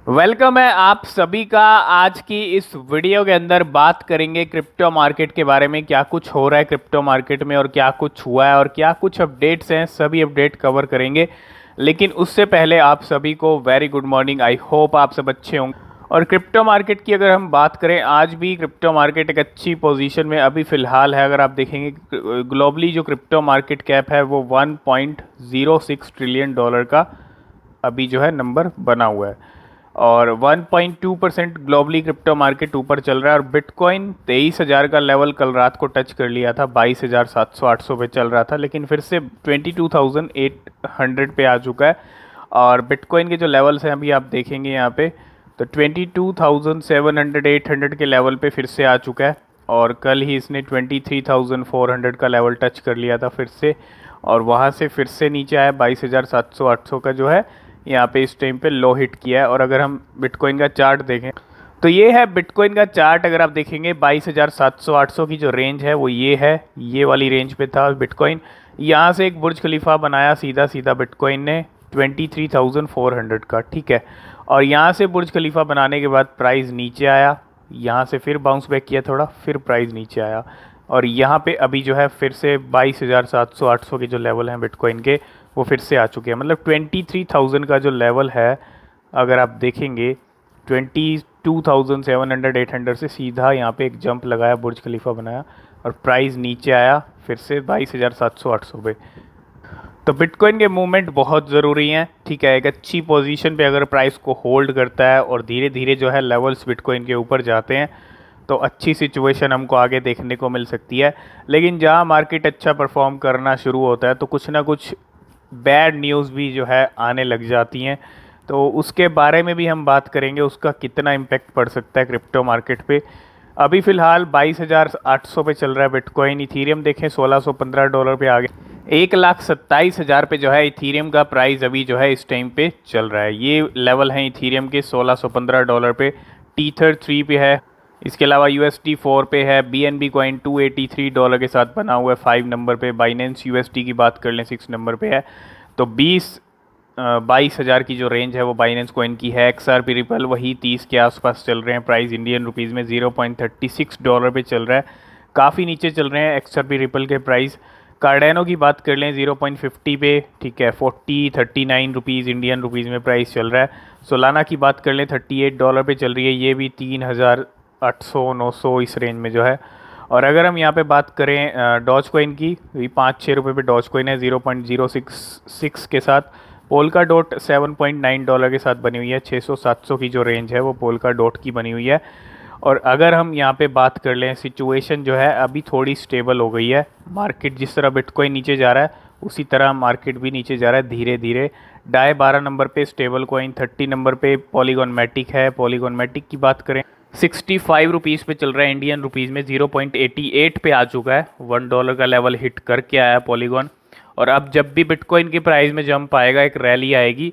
Welcome है आप सभी का। आज की इस वीडियो के अंदर बात करेंगे क्रिप्टो मार्केट के बारे में, क्या कुछ हो रहा है क्रिप्टो मार्केट में और क्या कुछ हुआ है और क्या कुछ अपडेट्स हैं, सभी अपडेट कवर करेंगे। लेकिन उससे पहले आप सभी को very good morning. I hope आप सब अच्छे होंगे। और क्रिप्टो मार्केट की अगर हम बात करें, आज भी क्रिप्टो मार्केट एक अच्छी पोजीशन में अभी फ़िलहाल है। अगर आप देखेंगे ग्लोबली जो क्रिप्टो मार्केट कैप है वो 1.06 ट्रिलियन डॉलर का अभी जो है नंबर बना हुआ है और 1.2% ग्लोबली क्रिप्टो मार्केट ऊपर चल रहा है। और बिटकॉइन 23,000 का लेवल कल रात को टच कर लिया था, 22,700-800 पे चल रहा था, लेकिन फिर से 22,800 पे आ चुका है। और बिटकॉइन के जो लेवल्स हैं अभी आप देखेंगे यहाँ पे, तो 22,700-800 के लेवल पे फिर से आ चुका है। और कल ही इसने 23,400 का लेवल टच कर लिया था फिर से, और वहाँ से फिर से नीचे आया 22,700-800 का जो है यहाँ पे इस टाइम पे लो हिट किया है। और अगर हम बिटकॉइन का चार्ट देखें तो ये है बिटकॉइन का चार्ट। अगर आप देखेंगे 22,700-800 की जो रेंज है वो ये है, ये वाली रेंज पे था बिटकॉइन। यहाँ से एक बुर्ज खलीफा बनाया सीधा सीधा बिटकॉइन ने 23,400 का, ठीक है। और यहाँ से बुर्ज खलीफा बनाने के बाद प्राइस नीचे आया, यहाँ से फिर बाउंस बैक किया थोड़ा, फिर प्राइस नीचे आया। और यहाँ पे अभी जो है फिर से 22,700-800 के जो लेवल हैं बिटकॉइन के वो फिर से आ चुके हैं। मतलब 23,000 का जो लेवल है, अगर आप देखेंगे 22,700-800 से सीधा यहाँ पे एक जंप लगाया, बुर्ज खलीफा बनाया और प्राइस नीचे आया फिर से 22,700-800 पे। तो बिटकॉइन के मूवमेंट बहुत ज़रूरी हैं, ठीक है। एक अच्छी पोजीशन पे अगर प्राइस को होल्ड करता है और धीरे धीरे जो है लेवल्स बिटकॉइन के ऊपर जाते हैं तो अच्छी सिचुएशन हमको आगे देखने को मिल सकती है। लेकिन जहाँ मार्केट अच्छा परफॉर्म करना शुरू होता है तो कुछ ना कुछ बैड न्यूज़ भी जो है आने लग जाती हैं। तो उसके बारे में भी हम बात करेंगे, उसका कितना इम्पेक्ट पड़ सकता है क्रिप्टो मार्केट पे। अभी फ़िलहाल 22,800 पे चल रहा है बिटकॉइन। इथीरियम देखें $1,615 पे आ गया। 1,27,000 पे जो है इथीरियम का प्राइस अभी जो है इस टाइम पे चल रहा है। ये लेवल है इथीरियम के $1,615 पे। टीथर 3 पे है। इसके अलावा USD 4 पे है। BNB कॉइन $283 के साथ बना हुआ है 5 नंबर पे। बाइनेंस USD की बात कर लें 6 नंबर पे है। तो 22,000 की जो रेंज है वो बाइनेंस कॉइन की है। XRP रिपल वही 30 के आसपास चल रहे हैं। प्राइस इंडियन रुपीज़ में $0.36 पे चल रहा है। काफ़ी नीचे चल रहे हैं XRP रिपल के प्राइस। कार्डेनो की बात कर लें 0.50 पे, ठीक है। 39 रुपीज़ इंडियन रुपीज़ में प्राइस चल रहा है। सोलाना की बात कर लें $38 पे चल रही है, ये भी 3,800-900 इस रेंज में जो है। और अगर हम यहाँ पे बात करें डॉज कॉइन की, भी 5-6 रुपये पे डॉज कॉइन है 0.066 के साथ। पोल्का डॉट $7.9 के साथ बनी हुई है। 600-700 की जो रेंज है वो पोल्का डॉट की बनी हुई है। और अगर हम यहाँ पे बात कर लें, सिचुएशन जो है अभी थोड़ी स्टेबल हो गई है। मार्केट जिस तरह बिटकॉइन नीचे जा रहा है उसी तरह मार्केट भी नीचे जा रहा है धीरे धीरे। डाई 12 नंबर पे स्टेबल कॉइन, 30 नंबर पे पॉलीगॉन मैटिक है। पॉलीगॉन मैटिक की बात करें 65 रुपीज़ पे चल रहा है इंडियन रुपीज़ में, 0.88 पे आ चुका है। $1 का लेवल हिट करके आया पॉलीगॉन। और अब जब भी बिटकॉइन की प्राइस में जंप आएगा, एक रैली आएगी,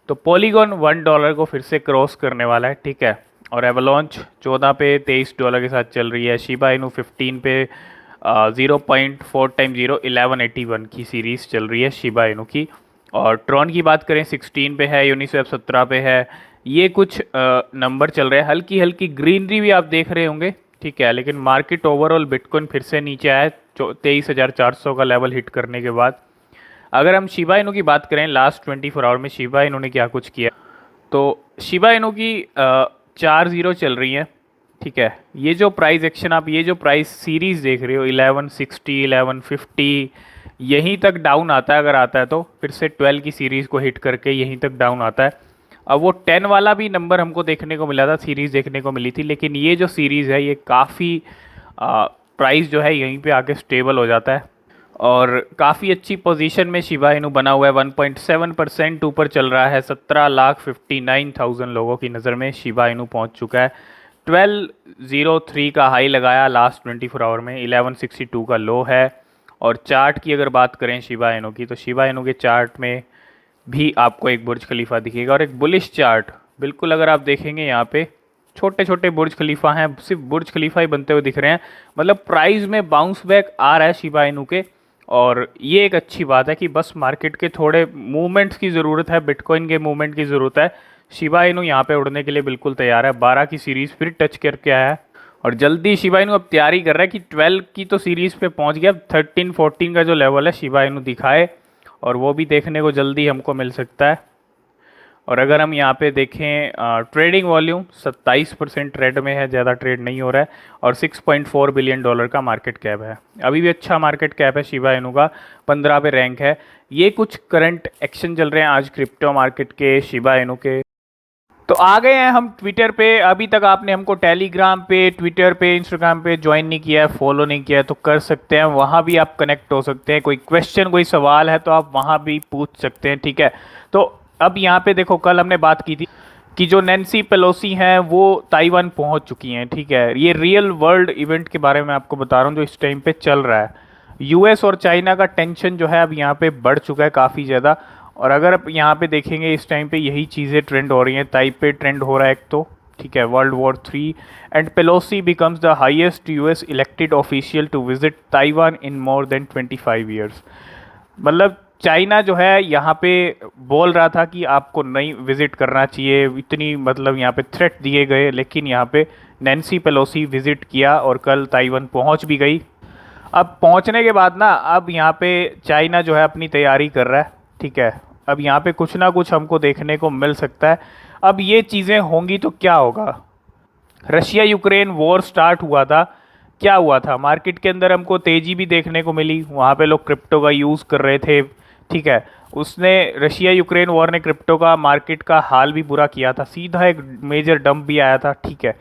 तो पॉलीगॉन $1 को फिर से क्रॉस करने वाला है, ठीक है। और एवलॉन्च 14 पे $23 के साथ चल रही है। शिबा इनू 15 पे 0.4 टाइम 0 1181 की सीरीज़ चल रही है शिबा इनू की। और ट्रॉन की बात करें 16 पे है, यूनिस्वैप 17 पे है। ये कुछ नंबर चल रहे हैं। हल्की हल्की ग्रीनरी भी आप देख रहे होंगे, ठीक है। लेकिन मार्केट ओवरऑल बिटकॉइन फिर से नीचे आया 23,400 का लेवल हिट करने के बाद। अगर हम शिबा इनू की बात करें लास्ट 24 आवर में शिबा इनू ने क्या कुछ किया, तो शिबा इनू की 4-0 चल रही है, ठीक है। ये जो प्राइस एक्शन, आप ये जो प्राइस सीरीज़ देख रहे हो 1160 1150, यहीं तक डाउन आता है। अगर आता है तो फिर से 12 की सीरीज़ को हिट करके यहीं तक डाउन आता है। अब वो 10 वाला भी नंबर हमको देखने को मिला था, सीरीज़ देखने को मिली थी, लेकिन ये जो सीरीज़ है ये काफ़ी प्राइस जो है यहीं पे आके स्टेबल हो जाता है। और काफ़ी अच्छी पोजीशन में शिबा इनू बना हुआ है। 1.7% ऊपर चल रहा है। 17,59,000 लोगों की नज़र में शिबा इनू पहुंच चुका है। 1203 का हाई लगाया लास्ट 24 आवर में, 1162 का लो है। और चार्ट की अगर बात करें शिबा इनू की, तो शिबा इनू के चार्ट में भी आपको एक बुर्ज खलीफा दिखेगा और एक बुलिश चार्ट। बिल्कुल अगर आप देखेंगे यहाँ पे छोटे छोटे बुर्ज खलीफा हैं, सिर्फ बुर्ज खलीफा ही बनते हुए दिख रहे हैं। मतलब प्राइस में बाउंस बैक आ रहा है शिबा इनू के। और ये एक अच्छी बात है कि बस मार्केट के थोड़े मूवमेंट्स की ज़रूरत है, बिटकॉइन के मूवमेंट की ज़रूरत है, शिबा इनू यहाँ पे उड़ने के लिए बिल्कुल तैयार है, 12 की सीरीज़ फिर टच करके आया है और जल्दी शिबा इनू अब तैयारी कर रहा है कि 12 की तो सीरीज़ पे पहुँच गया, अब 13 14 का जो लेवल है शिबा इनू दिखाए, और वो भी देखने को जल्दी हमको मिल सकता है। और अगर हम यहाँ पे देखें ट्रेडिंग वॉल्यूम 27% रेड में है, ज़्यादा ट्रेड नहीं हो रहा है, और $6.4 बिलियन का मार्केट कैप है। अभी भी अच्छा मार्केट कैप है शिबा इनू का, 15 पे रैंक है। ये कुछ करंट एक्शन चल रहे हैं आज क्रिप्टो मार्केट के, शिबा इनू के। तो आ गए हैं हम ट्विटर पे। अभी तक आपने हमको टेलीग्राम पे, ट्विटर पे, इंस्टाग्राम पे ज्वाइन नहीं किया है, फॉलो नहीं किया है, तो कर सकते हैं, वहाँ भी आप कनेक्ट हो सकते हैं। कोई क्वेश्चन, कोई सवाल है तो आप वहाँ भी पूछ सकते हैं, ठीक है। तो अब यहाँ पे देखो, कल हमने बात की थी कि जो नैन्सी पेलोसी हैं वो ताइवान पहुँच चुकी हैं, ठीक है। ये रियल वर्ल्ड इवेंट के बारे में आपको बता रहा हूँ जो इस टाइम पे चल रहा है। यूएस और चाइना का टेंशन जो है अब यहाँ पे बढ़ चुका है काफ़ी ज़्यादा, और अगर आप यहाँ पे देखेंगे इस टाइम पे यही चीज़ें ट्रेंड हो रही हैं। ताइपे ट्रेंड हो रहा है एक तो, ठीक है, world war 3, and Pelosi becomes the highest US elected official to visit Taiwan in more than 25 years. मतलब चाइना जो है यहाँ पे बोल रहा था कि आपको नहीं विजिट करना चाहिए, इतनी मतलब यहाँ पे थ्रेट दिए गए, लेकिन यहाँ पे नैन्सी पेलोसी विजिट किया और कल ताइवान पहुँच भी गई। अब पहुंचने के बाद ना, अब यहाँ पे चाइना जो है अपनी तैयारी कर रहा है, ठीक है। अब यहाँ पे कुछ ना कुछ हमको देखने को मिल सकता है। अब ये चीज़ें होंगी तो क्या होगा। रशिया यूक्रेन वॉर स्टार्ट हुआ था, क्या हुआ था, मार्केट के अंदर हमको तेज़ी भी देखने को मिली, वहाँ पे लोग क्रिप्टो का यूज़ कर रहे थे, ठीक है। उसने रशिया यूक्रेन वॉर ने क्रिप्टो का मार्केट का हाल भी बुरा किया था, सीधा एक मेजर डंप भी आया था, ठीक है।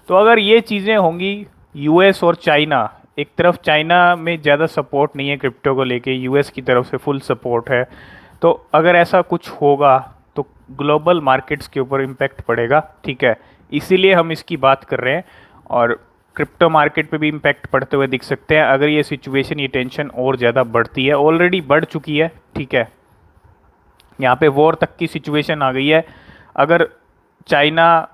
तो अगर ये चीज़ें होंगी, यूएस और चाइना, एक तरफ चाइना में ज़्यादा सपोर्ट नहीं है क्रिप्टो को लेके, यूएस की तरफ से फुल सपोर्ट है, तो अगर ऐसा कुछ होगा तो ग्लोबल मार्केट्स के ऊपर इम्पैक्ट पड़ेगा, ठीक है। इसीलिए हम इसकी बात कर रहे हैं, और क्रिप्टो मार्केट पे भी इम्पैक्ट पड़ते हुए दिख सकते हैं अगर ये सिचुएशन, ये टेंशन और ज़्यादा बढ़ती है। ऑलरेडी बढ़ चुकी है, ठीक है, यहाँ पे वॉर तक की सिचुएशन आ गई है। अगर चाइना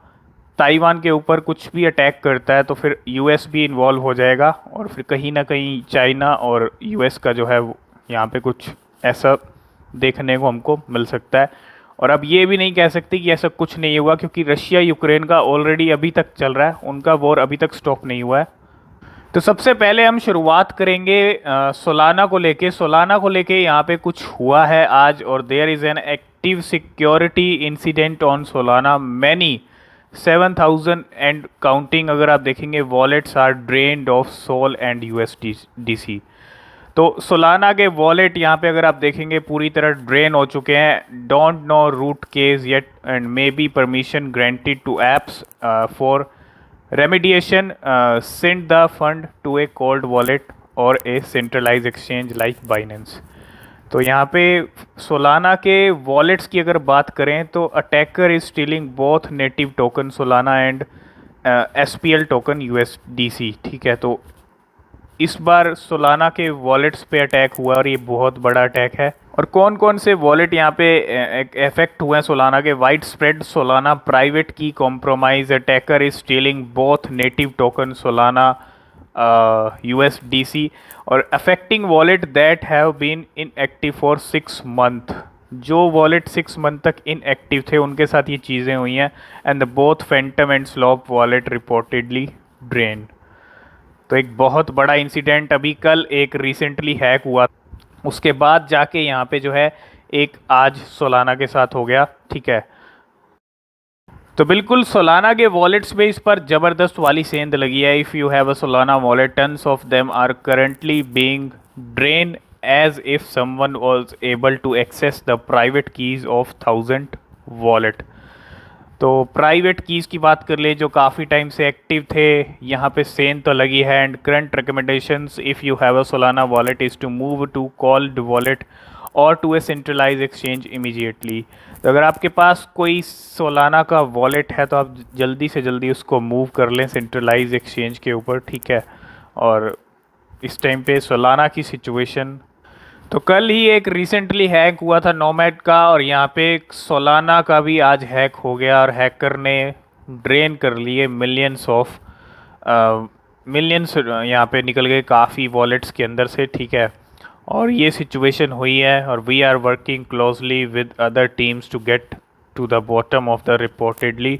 ताइवान के ऊपर कुछ भी अटैक करता है तो फिर यूएस भी इन्वॉल्व हो जाएगा, और फिर कहीं ना कहीं चाइना और यूएस का जो है यहाँ पे कुछ ऐसा देखने को हमको मिल सकता है। और अब ये भी नहीं कह सकते कि ऐसा कुछ नहीं हुआ, क्योंकि रशिया यूक्रेन का ऑलरेडी अभी तक चल रहा है, उनका वॉर अभी तक स्टॉप नहीं हुआ है। तो सबसे पहले हम शुरुआत करेंगे सोलाना को लेके। सोलाना को लेके यहाँ पे कुछ हुआ है आज, और there is an active security incident on Solana, many 7,000 and counting अगर आप देखेंगे wallets are drained of SOL and USDC. तो सोलाना के वॉलेट यहाँ पे अगर आप देखेंगे पूरी तरह ड्रेन हो चुके हैं। Don't know root cause yet and may be permission granted to apps for remediation, send the fund to a cold wallet और a centralise exchange like Binance. तो यहाँ पे सोलाना के वॉलेट्स की अगर बात करें तो attacker is stealing both native token Solana and SPL token USDC, ठीक है। तो इस बार सोलाना के वॉलेट्स पे अटैक हुआ और ये बहुत बड़ा अटैक है। और कौन कौन से वॉलेट यहाँ पे इफेक्ट हुए हैं सोलाना के। Wide spread Solana private key compromise, attacker is stealing both native token Solana USDC, और affecting wallet that have been inactive for 6 month. जो वॉलेट 6 मंथ तक इनएक्टिव थे उनके साथ ये चीज़ें हुई हैं। And the both Phantom and slope wallet reportedly drain. तो एक बहुत बड़ा इंसिडेंट अभी कल एक रिसेंटली हैक हुआ, उसके बाद जाके यहाँ पे जो है एक आज सोलाना के साथ हो गया, ठीक है। तो बिल्कुल सोलाना के वॉलेट्स पे इस पर ज़बरदस्त वाली सेंध लगी है। If you have a Solana wallet, tons of them are currently being drain as if someone was able to access the private keys of 1000 wallet. तो प्राइवेट कीज़ की बात कर ले जो काफ़ी टाइम से एक्टिव थे, यहाँ पे सेन तो लगी है। And current recommendations if you have a Solana wallet is to move to cold wallet और to a centralise exchange immediately. तो अगर आपके पास कोई सोलाना का वॉलेट है तो आप जल्दी से जल्दी उसको मूव कर लें सेंट्रलाइज एक्सचेंज के ऊपर, ठीक है। और इस टाइम पे सोलाना की सिचुएशन, तो कल ही एक रिसेंटली हैक हुआ था नोमैड का, और यहाँ पे सोलाना का भी आज हैक हो गया, और हैकर ने ड्रेन कर लिए मिलियंस यहाँ पे निकल गए काफ़ी वॉलेट्स के अंदर से, ठीक है। और ये सिचुएशन हुई है, और we are working closely with other teams to get to the bottom of the reportedly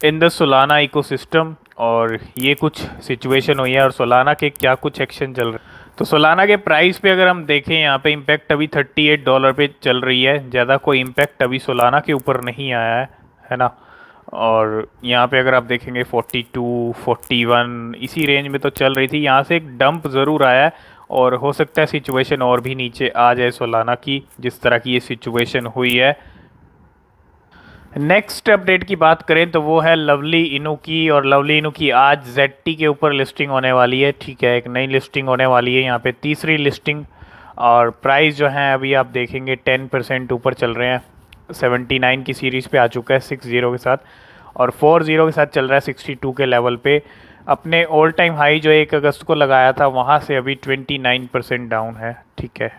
in the Solana ecosystem. और ये कुछ सिचुएशन हुई है और सोलाना के क्या कुछ एक्शन चल रहे हैं। तो सोलाना के प्राइस पे अगर हम देखें, यहाँ पे इम्पैक्ट अभी $38 पे चल रही है। ज़्यादा कोई इम्पैक्ट अभी सोलाना के ऊपर नहीं आया है ना। और यहाँ पे अगर आप देखेंगे 42, 41 इसी रेंज में तो चल रही थी। यहाँ से एक डंप ज़रूर आया है और हो सकता है सिचुएशन और भी नीचे आ जाए सोलाना की, जिस तरह की ये सिचुएशन हुई है। नेक्स्ट अपडेट की बात करें तो वो है लवली इनू की। और लवली इनू की आज ZT के ऊपर लिस्टिंग होने वाली है। ठीक है, एक नई लिस्टिंग होने वाली है, यहाँ पे तीसरी लिस्टिंग। और प्राइस जो है अभी आप देखेंगे 10% ऊपर चल रहे हैं। 79 की सीरीज़ पे आ चुका है 60 के साथ, और 40 के साथ चल रहा है 62 के लेवल पे। अपने ऑल टाइम हाई जो 1 अगस्त को लगाया था वहाँ से अभी 29% डाउन है। ठीक है,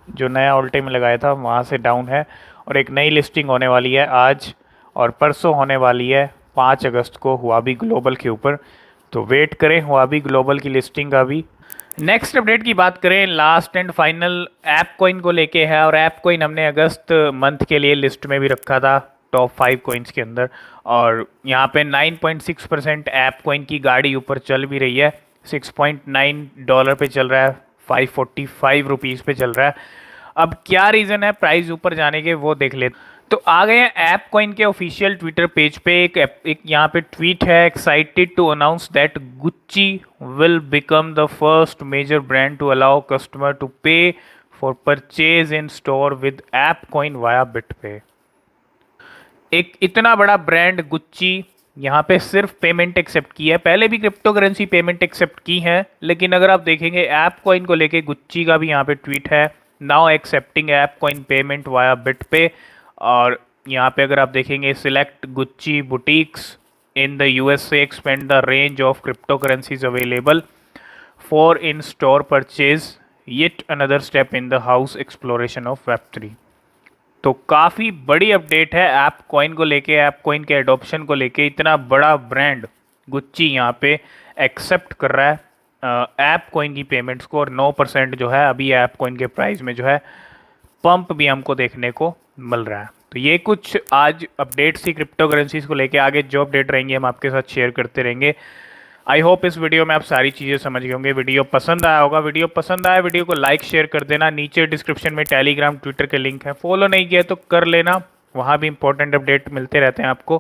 जो नया ऑल टाइम लगाया था वहाँ से डाउन है। और एक नई लिस्टिंग होने वाली है आज और परसों होने वाली है 5 अगस्त को हुआबी ग्लोबल के ऊपर। तो वेट करें हुआबी ग्लोबल की लिस्टिंग का भी। नेक्स्ट अपडेट की बात करें, last and final app coin को लेके है। और ऐप कॉइन हमने अगस्त मंथ के लिए लिस्ट में भी रखा था टॉप 5 कॉइन्स के अंदर। और यहाँ पे 9.6% ऐप कॉइन की गाड़ी ऊपर चल भी रही है। $6.9 पे चल रहा है, 545 रुपीज़ पे चल रहा है। अब क्या रीज़न है प्राइस ऊपर जाने के वो देख लेते। तो आ गए हैं ऐप कॉइन के ऑफिशियल ट्विटर पेज पे। एक यहाँ पे ट्वीट है, excited to announce that Gucci will become the first major brand to allow customer to pay for purchase in store with ApeCoin via BitPay. एक इतना बड़ा brand Gucci यहाँ पे सिर्फ पेमेंट एक्सेप्ट की है। पहले भी क्रिप्टो करेंसी पेमेंट एक्सेप्ट की है, लेकिन अगर आप देखेंगे ऐप कॉइन को लेके गुच्ची का भी यहाँ पे ट्वीट है, now accepting ApeCoin payment via BitPay. और यहाँ पे अगर आप देखेंगे, select Gucci boutiques in the USA expand the range of cryptocurrencies available for in store purchase, yet another step in the house exploration of Web3। तो काफ़ी बड़ी update है ऐप कॉइन को लेके, ऐप कॉइन के adoption को लेके। इतना बड़ा ब्रांड गुच्ची यहाँ पे एक्सेप्ट कर रहा है ऐप कॉइन की पेमेंट्स को। और 9% जो है अभी ऐप कॉइन के प्राइस में जो है पंप भी हमको देखने को मिल रहा है। तो ये कुछ आज अपडेट्स थी क्रिप्टो करेंसीज को लेके। आगे जो अपडेट रहेंगे हम आपके साथ शेयर करते रहेंगे। आई होप इस वीडियो में आप सारी चीज़ें समझ गए होंगे। वीडियो पसंद आया होगा। वीडियो पसंद आया वीडियो को लाइक शेयर कर देना। नीचे डिस्क्रिप्शन में टेलीग्राम ट्विटर के लिंक है, फॉलो नहीं किया तो कर लेना, वहाँ भी इंपॉर्टेंट अपडेट मिलते रहते हैं आपको।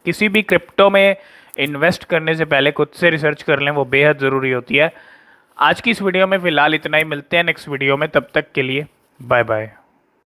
किसी भी क्रिप्टो में इन्वेस्ट करने से पहले खुद से रिसर्च कर लें, वो बेहद ज़रूरी होती है। आज की इस वीडियो में फ़िलहाल इतना ही, मिलते हैं नेक्स्ट वीडियो में। तब तक के लिए बाय बाय।